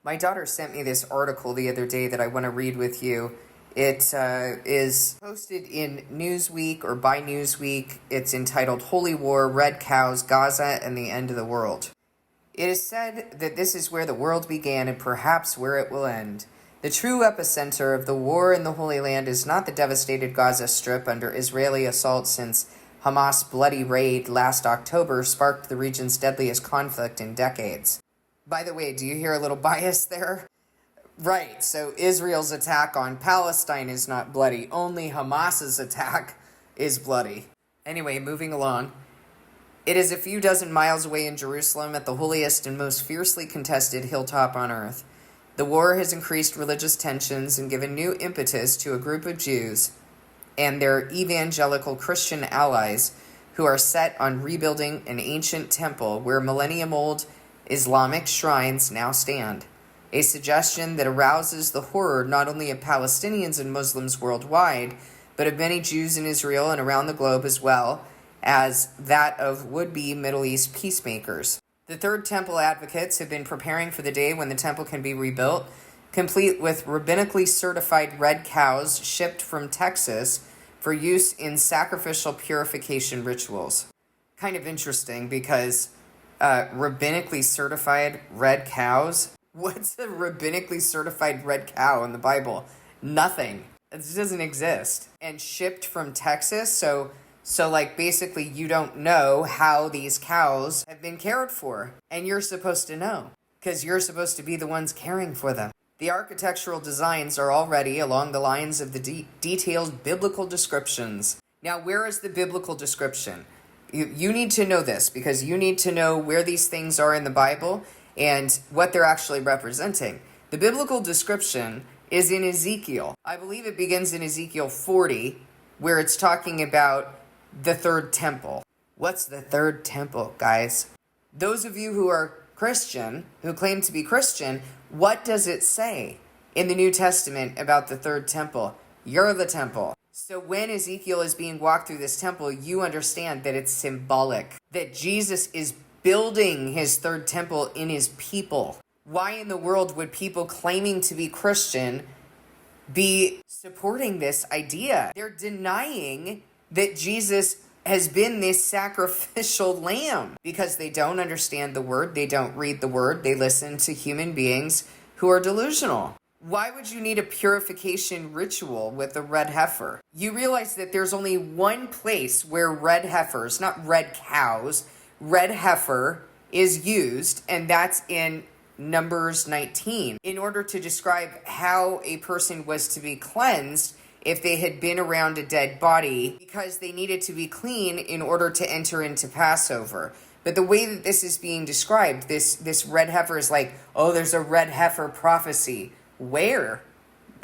My daughter sent me this article the other day that I want to read with you. It is posted in Newsweek or by Newsweek. It's entitled Holy War, Red Cows, Gaza, and the End of the World. It is said that this is where the world began and perhaps where it will end. The true epicenter of the war in the Holy Land is not the devastated Gaza Strip under Israeli assault, since Hamas' bloody raid last October sparked the region's deadliest conflict in decades. By the way, do you hear a little bias there? Right, so Israel's attack on Palestine is not bloody. Only Hamas's attack is bloody. Anyway, moving along. It is a few dozen miles away in Jerusalem at the holiest and most fiercely contested hilltop on earth. The war has increased religious tensions and given new impetus to a group of Jews and their evangelical Christian allies who are set on rebuilding an ancient temple where millennium-old Islamic shrines now stand. A suggestion that arouses the horror not only of Palestinians and Muslims worldwide, but of many Jews in Israel and around the globe, as well as that of would-be Middle East peacemakers. The Third Temple advocates have been preparing for the day when the temple can be rebuilt, complete with rabbinically certified red cows shipped from Texas for use in sacrificial purification rituals. Kind of interesting because rabbinically certified red cows? What's a rabbinically certified red cow in the Bible? Nothing. It doesn't exist. And shipped from Texas, so like basically you don't know how these cows have been cared for. And you're supposed to know, because you're supposed to be the ones caring for them. The architectural designs are already along the lines of the detailed biblical descriptions. Now, where is the biblical description? You need to know this, because you need to know where these things are in the Bible and what they're actually representing. The biblical description is in Ezekiel. I believe it begins in Ezekiel 40, where it's talking about the third temple. What's the third temple, guys? Those of you who are Christian, who claim to be Christian, what does it say in the New Testament about the third temple? You're the temple. So when Ezekiel is being walked through this temple, you understand that it's symbolic, that Jesus is building his third temple in his people. Why in the world would people claiming to be Christian be supporting this idea? They're denying that Jesus has been this sacrificial lamb because they don't understand the word, they don't read the word, they listen to human beings who are delusional. Why would you need a purification ritual with a red heifer? You realize that there's only one place where red heifers, not red cows, red heifer is used, and that's in Numbers 19, in order to describe how a person was to be cleansed if they had been around a dead body, because they needed to be clean in order to enter into Passover. But the way that this is being described, this red heifer is like, oh, there's a red heifer prophecy. Where?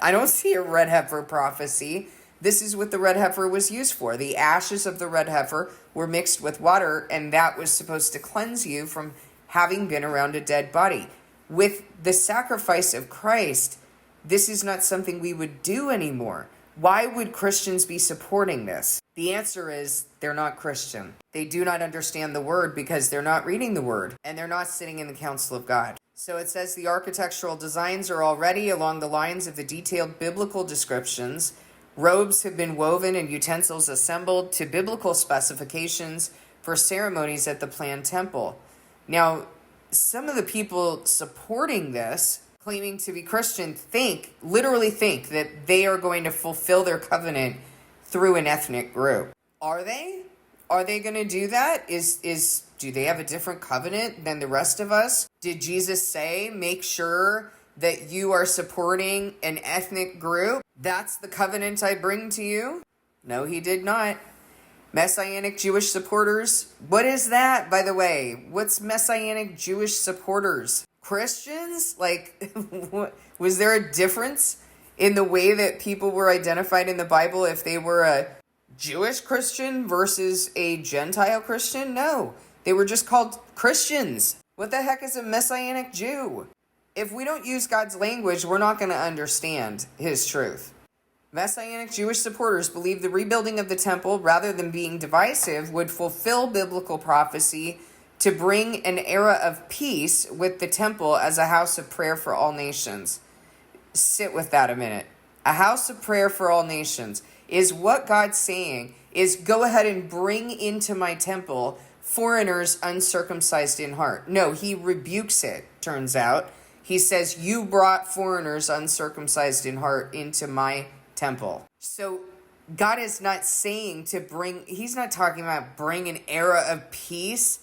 I don't see a red heifer prophecy. This is what the red heifer was used for. The ashes of the red heifer were mixed with water, and that was supposed to cleanse you from having been around a dead body. With the sacrifice of Christ, this is not something we would do anymore. Why would Christians be supporting this? The answer is they're not Christian. They do not understand the word because they're not reading the word, and they're not sitting in the counsel of God. So it says the architectural designs are already along the lines of the detailed biblical descriptions. Robes have been woven and utensils assembled to biblical specifications for ceremonies at the planned temple. Now, some of the people supporting this, claiming to be Christian, literally think that they are going to fulfill their covenant through an ethnic group. Are they? Are they going to do that? Do they have a different covenant than the rest of us? Did Jesus say, make sure that you are supporting an ethnic group? That's the covenant I bring to you? No, he did not. Messianic Jewish supporters? What is that, by the way? What's Messianic Jewish supporters? Christians? Like, was there a difference in the way that people were identified in the Bible if they were a Jewish Christian versus a Gentile Christian? No. They were just called Christians. What the heck is a Messianic Jew? If we don't use God's language, we're not going to understand his truth. Messianic Jewish supporters believe the rebuilding of the temple, rather than being divisive, would fulfill biblical prophecy to bring an era of peace with the temple as a house of prayer for all nations. Sit with that a minute. A house of prayer for all nations is what God's saying is go ahead and bring into my temple foreigners uncircumcised in heart. No, he rebukes it, turns out. He says, you brought foreigners uncircumcised in heart into my temple. So God is not saying to bring, he's not talking about bring an era of peace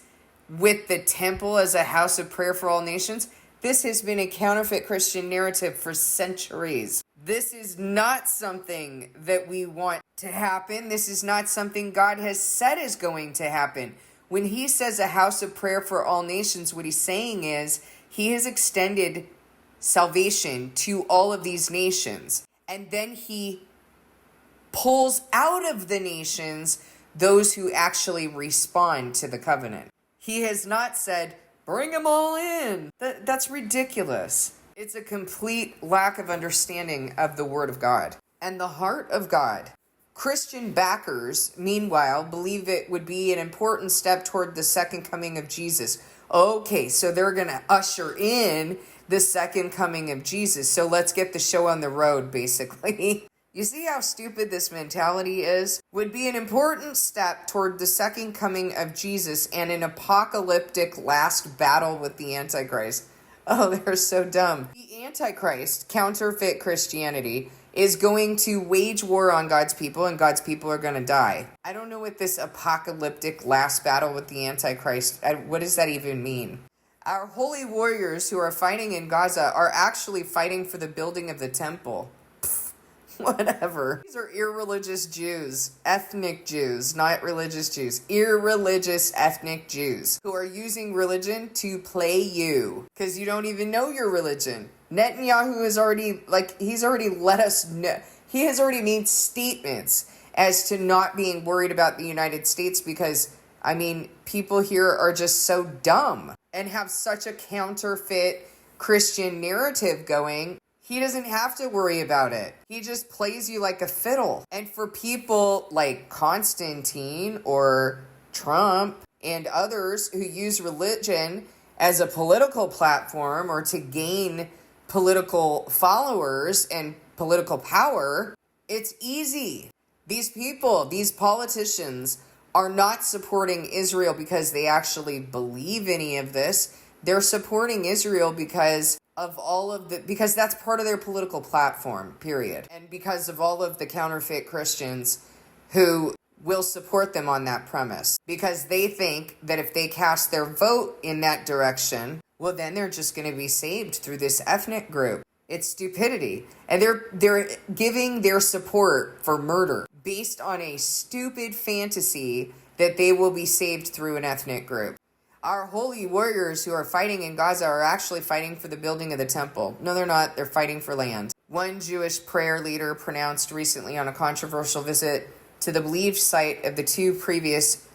with the temple as a house of prayer for all nations. This has been a counterfeit Christian narrative for centuries. This is not something that we want to happen. This is not something God has said is going to happen. When he says a house of prayer for all nations, what he's saying is he has extended salvation to all of these nations. And then he pulls out of the nations those who actually respond to the covenant. He has not said, bring them all in. That's ridiculous. It's a complete lack of understanding of the Word of God and the heart of God. Christian backers, meanwhile, believe it would be an important step toward the second coming of Jesus. Okay, so they're going to usher in the second coming of Jesus. So let's get the show on the road, basically. You see how stupid this mentality is? Would be an important step toward the second coming of Jesus and an apocalyptic last battle with the Antichrist. Oh, they're so dumb. The Antichrist, counterfeit Christianity, is going to wage war on God's people, and God's people are going to die. I don't know what this apocalyptic last battle with the Antichrist, what does that even mean? Our holy warriors who are fighting in Gaza are actually fighting for the building of the temple. Whatever. These are irreligious Jews, ethnic Jews, not religious Jews, irreligious ethnic Jews who are using religion to play you because you don't even know your religion. Netanyahu is already, he's already let us know. He has already made statements as to not being worried about the United States because, people here are just so dumb and have such a counterfeit Christian narrative going. He doesn't have to worry about it. He just plays you like a fiddle. And for people like Constantine or Trump and others who use religion as a political platform or to gain political followers and political power, it's easy. These people, these politicians, are not supporting Israel because they actually believe any of this. They're supporting Israel because because that's part of their political platform, period. And because of all of the counterfeit Christians who will support them on that premise. Because they think that if they cast their vote in that direction, well, then they're just going to be saved through this ethnic group. It's stupidity. And they're giving their support for murder based on a stupid fantasy that they will be saved through an ethnic group. Our holy warriors who are fighting in Gaza are actually fighting for the building of the temple. No, they're not. They're fighting for land. One Jewish prayer leader pronounced recently on a controversial visit to the believed site of the two previous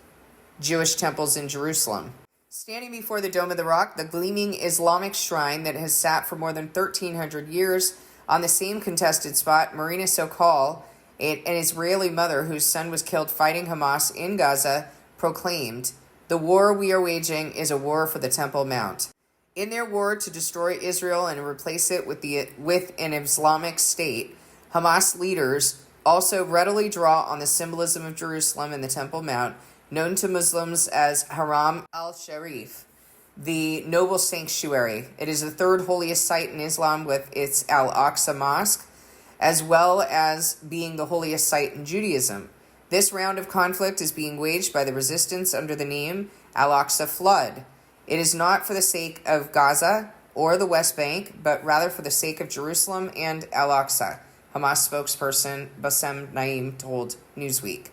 Jewish temples in Jerusalem. Standing before the Dome of the Rock, the gleaming Islamic shrine that has sat for more than 1,300 years on the same contested spot, Marina Sokol, an Israeli mother whose son was killed fighting Hamas in Gaza, proclaimed, "The war we are waging is a war for the Temple Mount." In their war to destroy Israel and replace it with an Islamic state, Hamas leaders also readily draw on the symbolism of Jerusalem and the Temple Mount, known to Muslims as Haram al-Sharif, the noble sanctuary. It is the third holiest site in Islam with its Al-Aqsa Mosque, as well as being the holiest site in Judaism. This round of conflict is being waged by the resistance under the name Al-Aqsa Flood. It is not for the sake of Gaza or the West Bank, but rather for the sake of Jerusalem and Al-Aqsa, Hamas spokesperson Bassem Naim told Newsweek.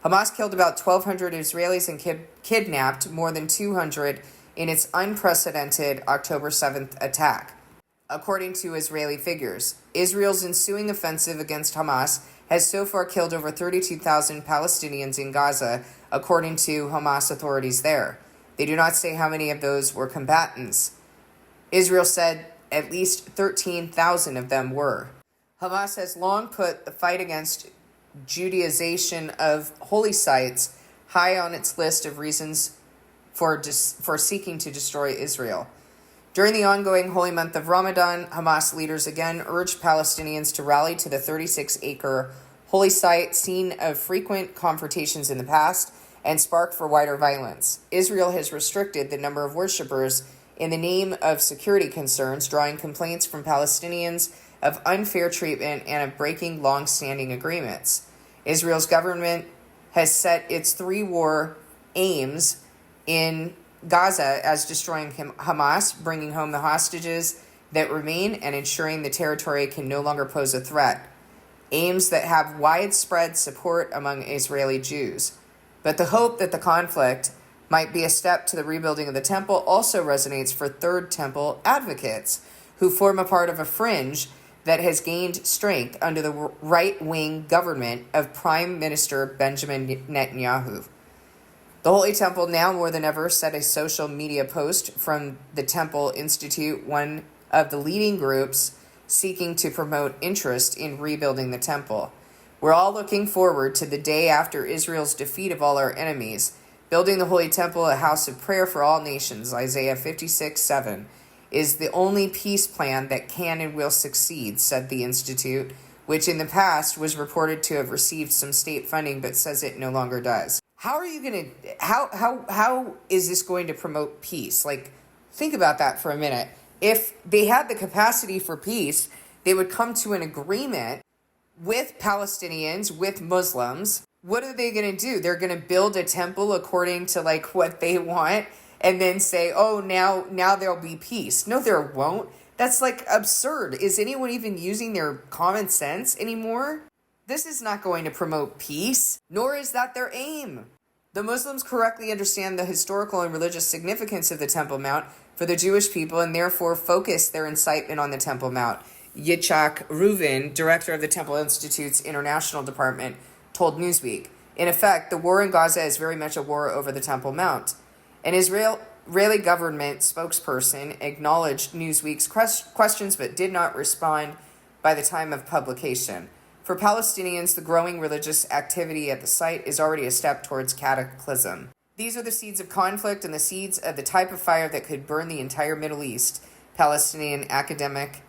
Hamas killed about 1,200 Israelis and kidnapped more than 200 in its unprecedented October 7th attack. According to Israeli figures, Israel's ensuing offensive against Hamas has so far killed over 32,000 Palestinians in Gaza, according to Hamas authorities there. They do not say how many of those were combatants. Israel said at least 13,000 of them were. Hamas has long put the fight against Judaization of holy sites high on its list of reasons for seeking to destroy Israel. During the ongoing holy month of Ramadan, Hamas leaders again urged Palestinians to rally to the 36-acre holy site, scene of frequent confrontations in the past, and spark for wider violence. Israel has restricted the number of worshippers in the name of security concerns, drawing complaints from Palestinians of unfair treatment and of breaking long-standing agreements. Israel's government has set its three-war aims in Gaza as destroying Hamas, bringing home the hostages that remain, and ensuring the territory can no longer pose a threat. Aims that have widespread support among Israeli Jews. But the hope that the conflict might be a step to the rebuilding of the temple also resonates for Third Temple advocates, who form a part of a fringe that has gained strength under the right-wing government of Prime Minister Benjamin Netanyahu. The Holy Temple now more than ever, said a social media post from the Temple Institute, one of the leading groups seeking to promote interest in rebuilding the temple. We're all looking forward to the day after Israel's defeat of all our enemies. Building the Holy Temple, a house of prayer for all nations, Isaiah 56:7, is the only peace plan that can and will succeed, said the Institute, which in the past was reported to have received some state funding but says it no longer does. How are you going to, how is this going to promote peace? Like, think about that for a minute. If they had the capacity for peace, they would come to an agreement with Palestinians, with Muslims. What are they going to do? They're going to build a temple according to like what they want and then say, oh, now there'll be peace. No, there won't. That's like absurd. Is anyone even using their common sense anymore? This is not going to promote peace, nor is that their aim. The Muslims correctly understand the historical and religious significance of the Temple Mount for the Jewish people and therefore focus their incitement on the Temple Mount. Yitzhak Reuven, director of the Temple Institute's International Department, told Newsweek. In effect, the war in Gaza is very much a war over the Temple Mount. An Israeli government spokesperson acknowledged Newsweek's questions but did not respond by the time of publication. For Palestinians, the growing religious activity at the site is already a step towards cataclysm. These are the seeds of conflict and the seeds of the type of fire that could burn the entire Middle East, Palestinian academic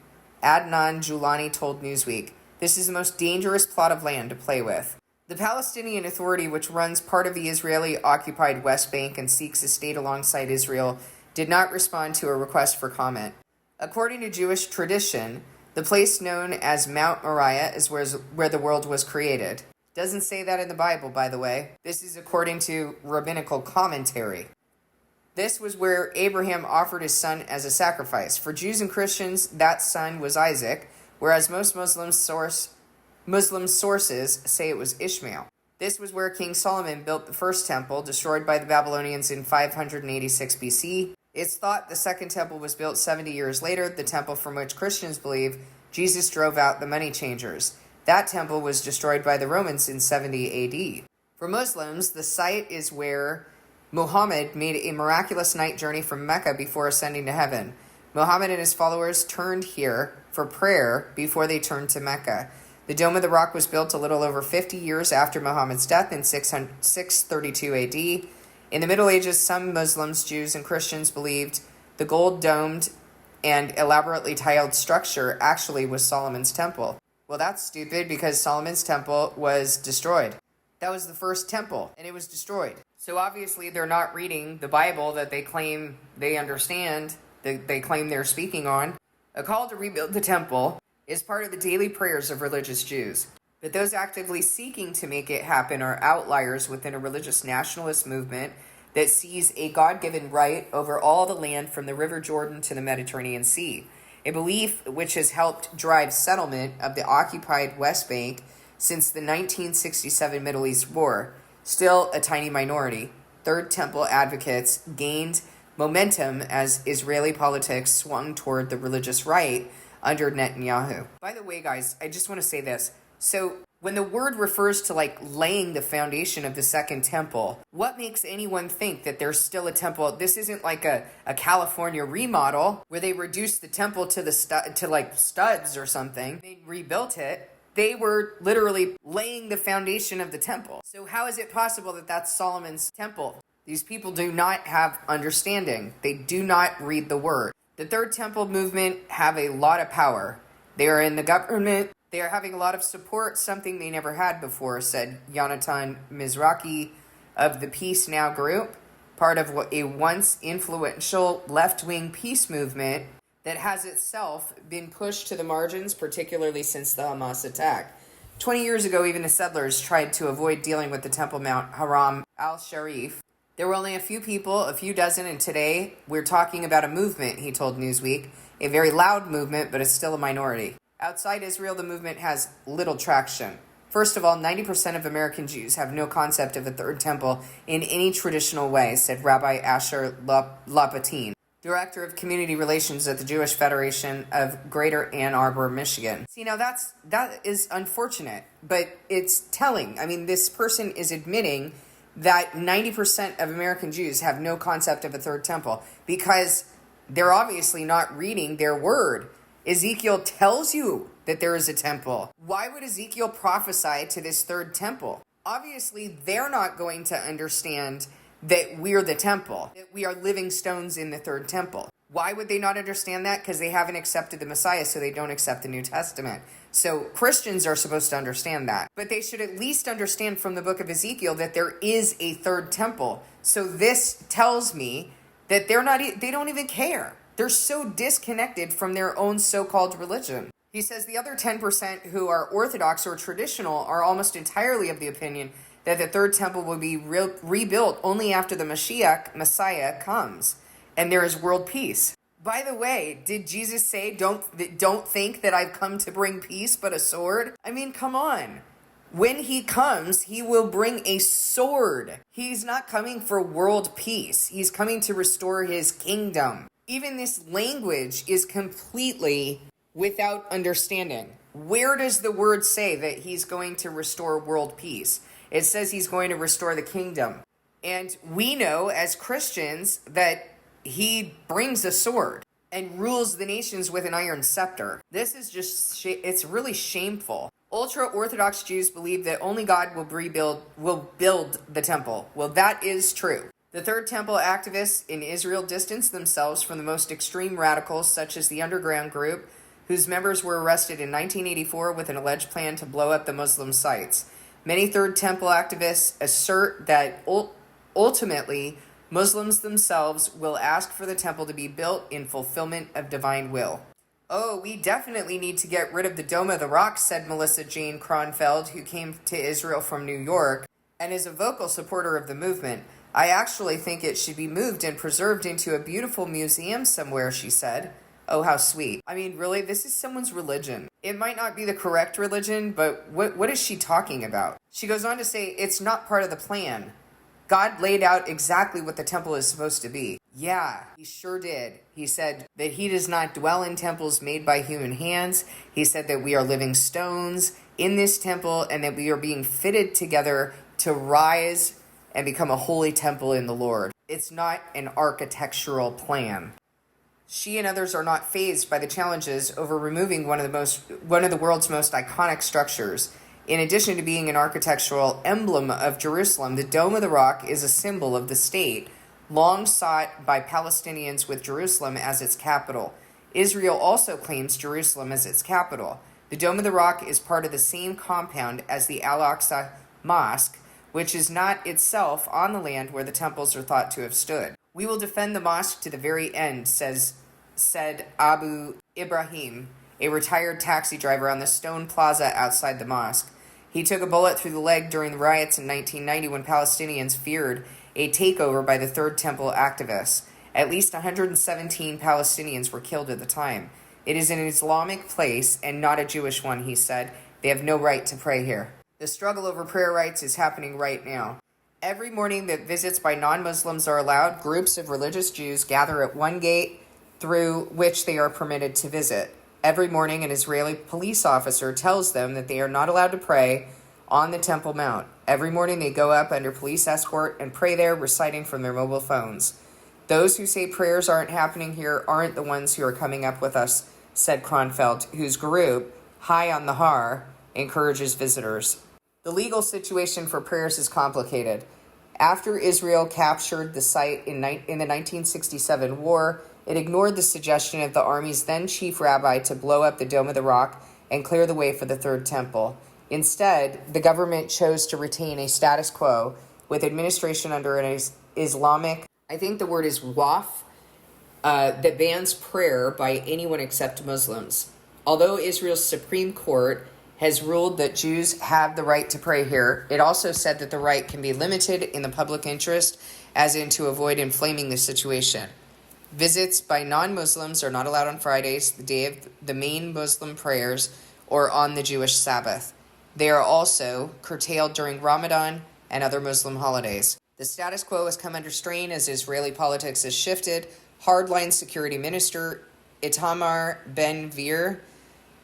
Adnan Julani told Newsweek. This is the most dangerous plot of land to play with. The Palestinian Authority, which runs part of the Israeli-occupied West Bank and seeks a state alongside Israel, did not respond to a request for comment. According to Jewish tradition, the place known as Mount Moriah is where the world was created. Doesn't say that in the Bible, by the way. This is according to rabbinical commentary. This was where Abraham offered his son as a sacrifice. For Jews and Christians, that son was Isaac, whereas most Muslim sources say it was Ishmael. This was where King Solomon built the first temple, destroyed by the Babylonians in 586 BC. It's thought the second temple was built 70 years later, the temple from which Christians believe Jesus drove out the money changers. That temple was destroyed by the Romans in 70 AD. For Muslims, the site is where Muhammad made a miraculous night journey from Mecca before ascending to heaven. Muhammad and his followers turned here for prayer before they turned to Mecca. The Dome of the Rock was built a little over 50 years after Muhammad's death in 632 AD. In the Middle Ages, some Muslims, Jews, and Christians believed the gold-domed and elaborately tiled structure actually was Solomon's temple. Well, that's stupid because Solomon's temple was destroyed. That was the first temple, and it was destroyed. So obviously they're not reading the Bible that they claim they understand, that they claim they're speaking on. A call to rebuild the temple is part of the daily prayers of religious Jews. But those actively seeking to make it happen are outliers within a religious nationalist movement that sees a God-given right over all the land from the River Jordan to the Mediterranean Sea, a belief which has helped drive settlement of the occupied West Bank since the 1967 Middle East War. Still a tiny minority, Third Temple advocates gained momentum as Israeli politics swung toward the religious right under Netanyahu. By the way, guys, I just want to say this. So when the word refers to like laying the foundation of the second temple, what makes anyone think that there's still a temple? This isn't like a California remodel where they reduced the temple to studs or something. They rebuilt it. They were literally laying the foundation of the temple. So how is it possible that that's Solomon's temple? These people do not have understanding. They do not read the word. The Third Temple movement have a lot of power. They are in the government. They are having a lot of support, something they never had before, said Yonatan Mizrahi of the Peace Now group, part of a once influential left-wing peace movement that has itself been pushed to the margins, particularly since the Hamas attack. 20 years ago, even the settlers tried to avoid dealing with the Temple Mount Haram al-Sharif. There were only a few people, a few dozen, and today we're talking about a movement, he told Newsweek. A very loud movement, but it's still a minority. Outside Israel, the movement has little traction. First of all, 90% of American Jews have no concept of a third temple in any traditional way, said Rabbi Asher Lapatin, Director of Community Relations at the Jewish Federation of Greater Ann Arbor, Michigan. See, now that is unfortunate, but it's telling. I mean, this person is admitting that 90% of American Jews have no concept of a third temple because they're obviously not reading their word. Ezekiel tells you that there is a temple. Why would Ezekiel prophesy to this third temple? Obviously, they're not going to understand that we're the temple, that we are living stones in the third temple. Why would they not understand that? Because they haven't accepted the Messiah, so they don't accept the New Testament. So Christians are supposed to understand that. But they should at least understand from the book of Ezekiel that there is a third temple. So this tells me that they don't even care. They're so disconnected from their own so-called religion. He says the other 10% who are Orthodox or traditional are almost entirely of the opinion that the third temple will be rebuilt only after the Messiah comes and there is world peace. By the way, did Jesus say, don't think that I've come to bring peace but a sword? I mean, come on. When he comes, he will bring a sword. He's not coming for world peace. He's coming to restore his kingdom. Even this language is completely without understanding. Where does the word say that he's going to restore world peace? It says he's going to restore the kingdom. And we know as Christians that he brings a sword and rules the nations with an iron scepter. This is just, it's really shameful. Ultra-Orthodox Jews believe that only God will build the temple. Well, that is true. The Third Temple activists in Israel distanced themselves from the most extreme radicals, such as the Underground Group, whose members were arrested in 1984 with an alleged plan to blow up the Muslim sites. Many Third Temple activists assert that ultimately Muslims themselves will ask for the temple to be built in fulfillment of divine will. Oh, we definitely need to get rid of the Dome of the Rock, said Melissa Jane Kronfeld, who came to Israel from New York and is a vocal supporter of the movement. I actually think it should be moved and preserved into a beautiful museum somewhere, she said. Oh, how sweet. I mean, really, this is someone's religion. It might not be the correct religion, but what is she talking about? She goes on to say, it's not part of the plan. God laid out exactly what the temple is supposed to be. Yeah, he sure did. He said that he does not dwell in temples made by human hands. He said that we are living stones in this temple and that we are being fitted together to rise and become a holy temple in the Lord. It's not an architectural plan. She and others are not fazed by the challenges over removing one of the world's most iconic structures. In addition to being an architectural emblem of Jerusalem, the Dome of the Rock is a symbol of the state, long sought by Palestinians with Jerusalem as its capital. Israel also claims Jerusalem as its capital. The Dome of the Rock is part of the same compound as the Al-Aqsa Mosque, which is not itself on the land where the temples are thought to have stood. We will defend the mosque to the very end, said Abu Ibrahim, a retired taxi driver on the stone plaza outside the mosque. He took a bullet through the leg during the riots in 1990 when Palestinians feared a takeover by the Third Temple activists. At least 117 Palestinians were killed at the time. It is an Islamic place and not a Jewish one, he said. They have no right to pray here. The struggle over prayer rights is happening right now. Every morning that visits by non-Muslims are allowed, groups of religious Jews gather at one gate through which they are permitted to visit. Every morning, an Israeli police officer tells them that they are not allowed to pray on the Temple Mount. Every morning, they go up under police escort and pray there, reciting from their mobile phones. Those who say prayers aren't happening here aren't the ones who are coming up with us, said Kronfeld, whose group, High on the Har, encourages visitors. The legal situation for prayers is complicated. After Israel captured the site in the 1967 war, it ignored the suggestion of the army's then chief rabbi to blow up the Dome of the Rock and clear the way for the Third Temple. Instead, the government chose to retain a status quo with administration under an Islamic, I think the word is waqf, that bans prayer by anyone except Muslims. Although Israel's Supreme Court has ruled that Jews have the right to pray here, it also said that the right can be limited in the public interest, as in to avoid inflaming the situation. Visits by non-Muslims are not allowed on Fridays, the day of the main Muslim prayers, or on the Jewish Sabbath. They are also curtailed during Ramadan and other Muslim holidays. The status quo has come under strain as Israeli politics has shifted. Hardline Security Minister Itamar Ben-Gvir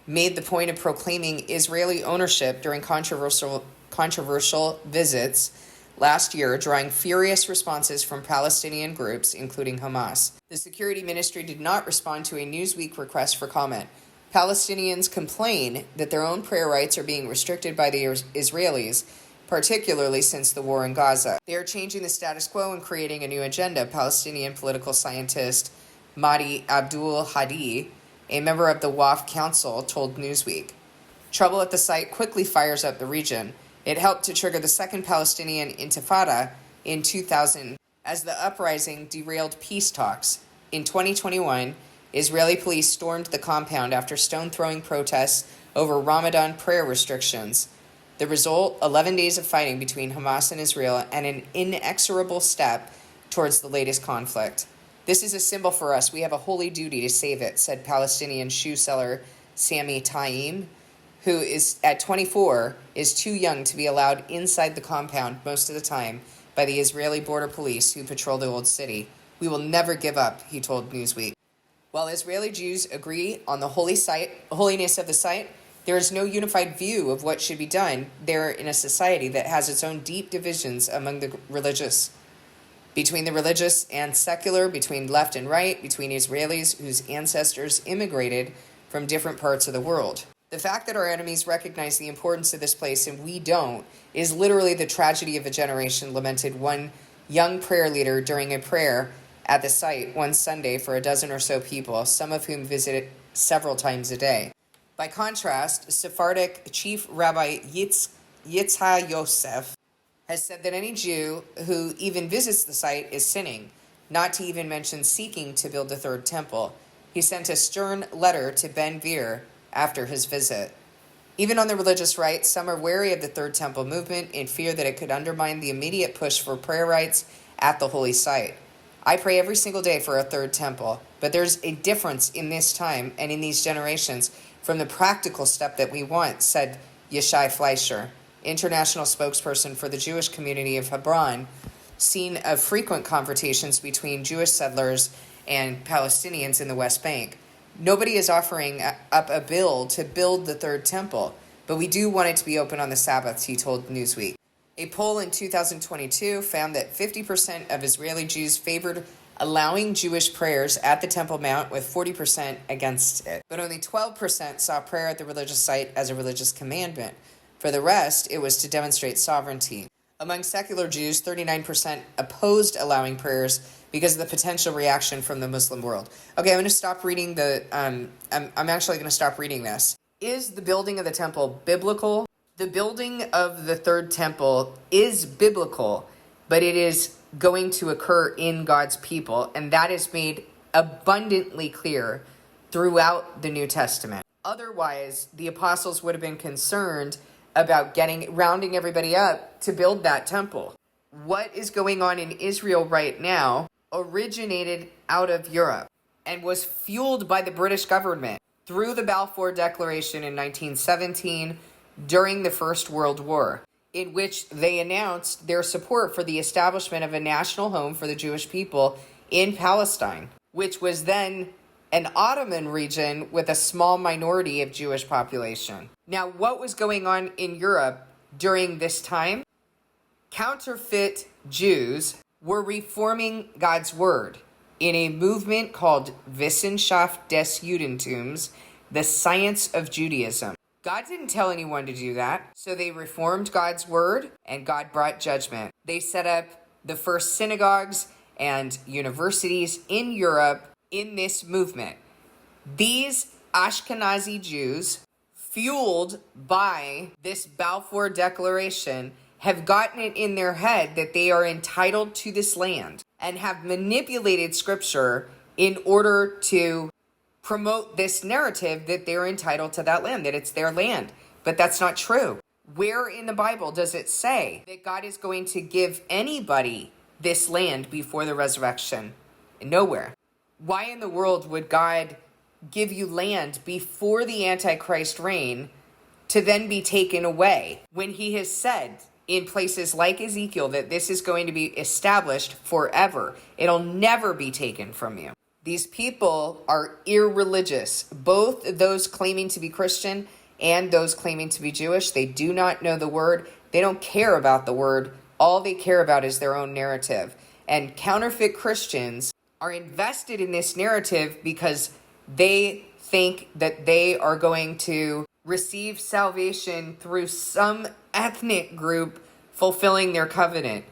made the point of proclaiming Israeli ownership during controversial visits last year, drawing furious responses from Palestinian groups, including Hamas. The Security Ministry did not respond to a Newsweek request for comment. Palestinians complain that their own prayer rights are being restricted by the Israelis, particularly since the war in Gaza. They are changing the status quo and creating a new agenda, Palestinian political scientist Mahdi Abdul Hadi, a member of the Waqf Council, told Newsweek. Trouble at the site quickly fires up the region. It helped to trigger the second Palestinian Intifada in 2000 as the uprising derailed peace talks. In 2021, Israeli police stormed the compound after stone-throwing protests over Ramadan prayer restrictions. The result, 11 days of fighting between Hamas and Israel and an inexorable step towards the latest conflict. This is a symbol for us. We have a holy duty to save it, said Palestinian shoe seller Sami Taim, who is at 24, is too young to be allowed inside the compound most of the time by the Israeli border police who patrol the old city. We will never give up, he told Newsweek. While Israeli Jews agree on the holiness of the site, there is no unified view of what should be done there in a society that has its own deep divisions among the religious. Between the religious and secular, between left and right, between Israelis whose ancestors immigrated from different parts of the world. The fact that our enemies recognize the importance of this place and we don't is literally the tragedy of a generation, lamented one young prayer leader during a prayer at the site one Sunday for a dozen or so people, some of whom visit it several times a day. By contrast, Sephardic Chief Rabbi Yitzhak Yosef has said that any Jew who even visits the site is sinning, not to even mention seeking to build a third temple. He sent a stern letter to Ben-Gvir after his visit. Even on the religious right, some are wary of the Third Temple movement in fear that it could undermine the immediate push for prayer rights at the holy site. I pray every single day for a third temple, but there's a difference in this time and in these generations from the practical step that we want, said Yishai Fleischer, international spokesperson for the Jewish community of Hebron, scene of frequent confrontations between Jewish settlers and Palestinians in the West Bank. Nobody is offering up a bill to build the third temple, but we do want it to be open on the Sabbath, he told Newsweek. A poll in 2022 found that 50% of Israeli Jews favored allowing Jewish prayers at the Temple Mount, with 40% against it. But only 12% saw prayer at the religious site as a religious commandment. For the rest, it was to demonstrate sovereignty. Among secular Jews, 39% opposed allowing prayers because of the potential reaction from the Muslim world. Okay, I'm going to stop reading I'm actually going to stop reading this. Is the building of the temple biblical? The building of the third temple is biblical, but it is going to occur in God's people, and that is made abundantly clear throughout the New Testament. Otherwise, the apostles would have been concerned about rounding everybody up to build that temple. What is going on in Israel right now originated out of Europe and was fueled by the British government through the Balfour Declaration in 1917 during the First World War, in which they announced their support for the establishment of a national home for the Jewish people in Palestine, which was then an Ottoman region with a small minority of Jewish population. Now, what was going on in Europe during this time? Counterfeit Jews were reforming God's word in a movement called Wissenschaft des Judentums, the science of Judaism. God didn't tell anyone to do that, so they reformed God's word, and God brought judgment. They set up the first synagogues and universities in Europe in this movement. These Ashkenazi Jews, fueled by this Balfour Declaration, have gotten it in their head that they are entitled to this land and have manipulated scripture in order to promote this narrative that they're entitled to that land, that it's their land. But that's not true. Where in the Bible does it say that God is going to give anybody this land before the resurrection? Nowhere. Why in the world would God give you land before the Antichrist reign to then be taken away when he has said in places like Ezekiel that this is going to be established forever? It'll never be taken from you. These people are irreligious, both those claiming to be Christian and those claiming to be Jewish. They do not know the word. They don't care about the word. All they care about is their own narrative. And counterfeit Christians are invested in this narrative because they think that they are going to receive salvation through some ethnic group fulfilling their covenant.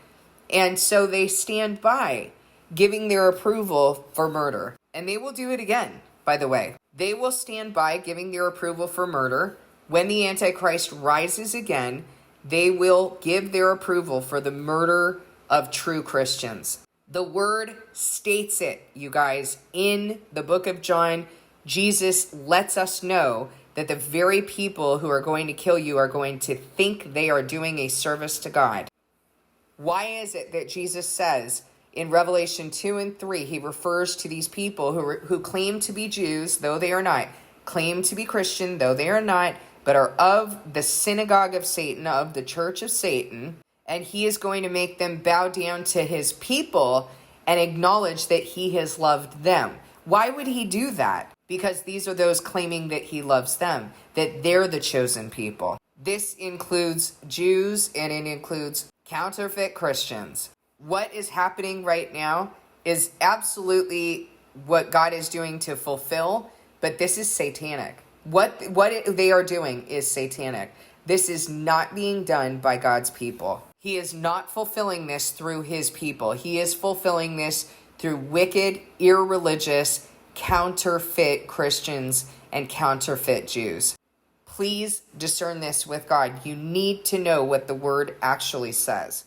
And so they stand by giving their approval for murder. And they will do it again, by the way. They will stand by giving their approval for murder. When the Antichrist rises again, they will give their approval for the murder of true Christians. The word states it, you guys. In the book of John, Jesus lets us know that the very people who are going to kill you are going to think they are doing a service to God. Why is it that Jesus says in Revelation 2 and 3, he refers to these people who claim to be Jews, though they are not, claim to be Christian, though they are not, but are of the synagogue of Satan, of the church of Satan, and he is going to make them bow down to his people and acknowledge that he has loved them. Why would he do that? Because these are those claiming that he loves them, that they're the chosen people. This includes Jews and it includes counterfeit Christians. What is happening right now is absolutely what God is doing to fulfill, but this is satanic. What they are doing is satanic. This is not being done by God's people. He is not fulfilling this through his people. He is fulfilling this through wicked, irreligious, counterfeit Christians and counterfeit Jews. Please discern this with God. You need to know what the word actually says.